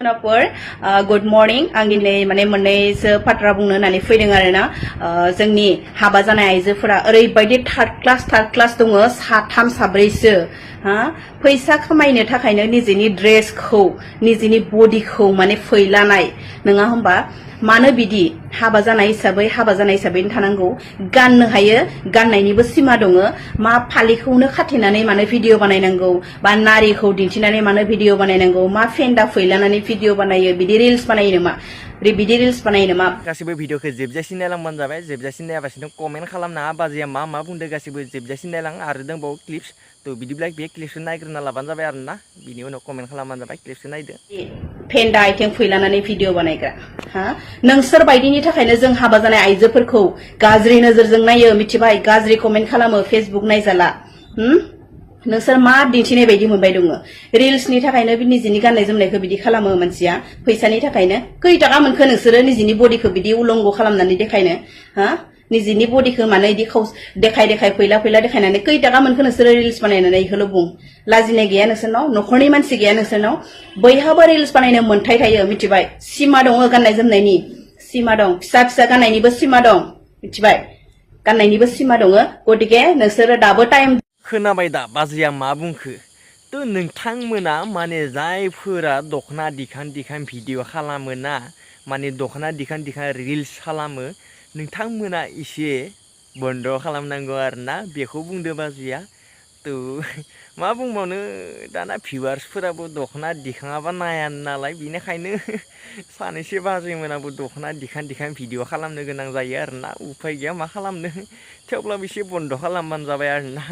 Good morning. आं दिनै माने मोननैसो बाथ्रा बुंनो होननानै फैदों आरोना जोंनि हाबा जानाय आइजोफोरा ओरैबायदि थार्ड क्लास दङ साथाम साब्रैसो फैसा खामायनो थाखायनो निजेनि ड्रेसखौ निजेनि बडिखौ माने फैलानाय नङा होमबा मानो बिदि हाबा जानाय हिसाबै थानांगौ गाननो हायो गाननायनिबो सिमा दङ मा फालिखौनो खाथेनानै मानो भिडिअ बानायनांगौ बा नारिखौ दिन्थिनानै मानो भिडिअ बानायनांगौ मा फेन्दा फैलानानै भिडिअ बानायो बिदि रिल्स बानायो नामा गासिबो भिडिअखौ जोबजासिम नायलांबानो जाबाय जोबजासिम नायाबासिनो कमेन्ट खालामना बाजिया मा बुंदो गासिबो जोबजासिम नायलां आरो दंबावो क्लिप्स तो बिदिब्ला बे क्लिप्सखौ नायग्रोना लाबानो जाबाय आरोना बिनि उनाव कमेन्ट खालामबानो जाबाय क्लिप्सखौ नायदो फेन्दा आइथिं फैलानानै भिडिअ बानायग्रा नोंसोर बायदिनि थाखायनो जों हाबा जानाय आइजोफोरखौ गाज्रि नोजोरजों नायो मिथिबाय गाज्रि कमेन्ट खालामो फेसबुक नायजाला नोंसोर मा दिन्थिनाय बायदि मोनबाय दङ रिल्सनि थाखायनो निजिनि गाननाय जोमनायखौ बिदि खालामो मानसिया फैसानि थाखायनो खै टाका मोनखो नोंसोरो निजिनि बडिखौ बिदि उलंग खालामनानै देखायनो निजिनि बडिखौ माने इदि देखाय फैला देखायनानै खै टाका मोनखो नोंसोरो रिल्स बानायनानै इखौल' बुं लाजिनाय गैया नोंसोरनाव नखरनि मानसि गैया नोंसोरनाव बयहाबो रिल्स बानायनो मोन्थाय थायो मिथिबाय सिमा दङ गाननाय जोमनायनि सिमा दं फिसा गाननायनिबो सिमा दं मिथिबाय गाननायनिबो सिमा दङ गतिके नोंसोरो दाबो टाइम खोनाबाय दा बाजैया मा बुंखो तो नोंथांमोना माने जायफोरा दखना दिखां भिडिअ खालामो ना माने दखना दिखां रिल्स खालामो नोंथांमोना एसे बन्द खालामनांगौ आरोना बेखौ बुंदो बाजैया तो मा बुंबावनो दाना भिउवार्सफोराबो दखना दिखाङाबा नाया नालाय बिनिखायनो सानैसो बाजैमोनाबो दखना दिखां भिडिअ खालामनो गोनां जायो आरोना उफाय गैया मा खालामनो थेवब्लाबो एसे बन्द खालामबानो जाबाय आरोना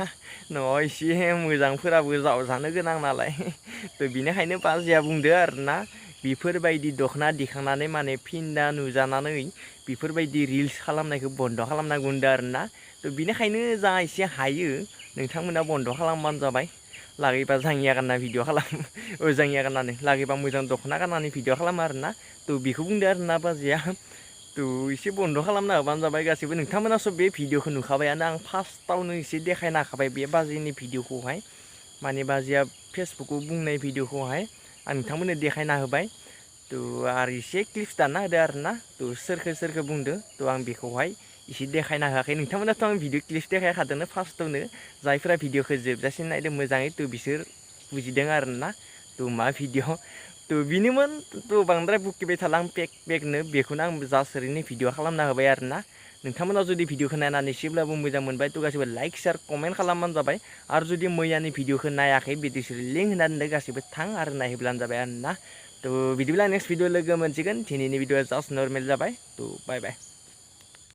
न'आव एसे मोजांफोराबो जानो गोनां नालाय तो बिनिखायनो बाजैया बुंदो आरोना बेफोरबायदि दखना दिखांनानै माने फिन्दा नुजानानै बेफोरबायदि रिल्स खालामनायखौ बन्द खालामनांगौ होनदो आरोना तो बिनिखायनो जा एसे हायो नोंथांमोना बन्द खालामबानो जाबाय लागैबा जाङिया गानना भिडिअ खालाम जाङिया गाननानै लागैबा मोजां दखना गाननानै भिडिअ खालामो आरोना तो बेखौ बुंदो आरोना बाजैया तो एसे बन्द खालामना होबानो जाबाय गासिबो नोंथांमोनासो बे भिडिअखौ नुखाबायानो आं फार्स्टआवनो एसे देखायना होखाबाय बे बाजैनि भिडिअखौहाय माने बाजैया फेसबुकाव बुंनाय भिडिअखौहाय आं नोंथांमोननो देखायना होबाय तो आरो एसे क्लिप्स दानना होदो आरोना तो सोरखो बुंदो तो आं बेखौहाय एसे देखायना होआखै नोंथांमोनाथ' आं भिडिअ क्लिप्स देखायखादोंनो फार्स्टआवनो जायफोरा भिडिअखौ जोबजासिम नायदों मोजाङै तो बिसोर बुजिदों आरोना तो मा भिडिअ तो बिनोमोन तो बांद्राय बुखिबाय थाला आं पेकनो बेखौनो आं जास्ट ओरैनो भिडिअ खालामना होबाय आरोना नोंथांमोना जुदि भिडिअखौ नायनानै एसेब्लाबो मोजां मोनबाय तो गासिबो लाइक शेयार कमेन्ट खालामबानो जाबाय आरो जुदि मैयानि भिडिअखौ नायाखै बिदिसो लिंक होनानै गासिबो थां आरो नायहोब्लानो जाबाय आरोना तो बिदिब्ला नेक्स्ट भिडिअ लोगो मोनसिगोन दिनैनि भिडिअआ जास्ट नर्मेल जाबाय तो बाय बाय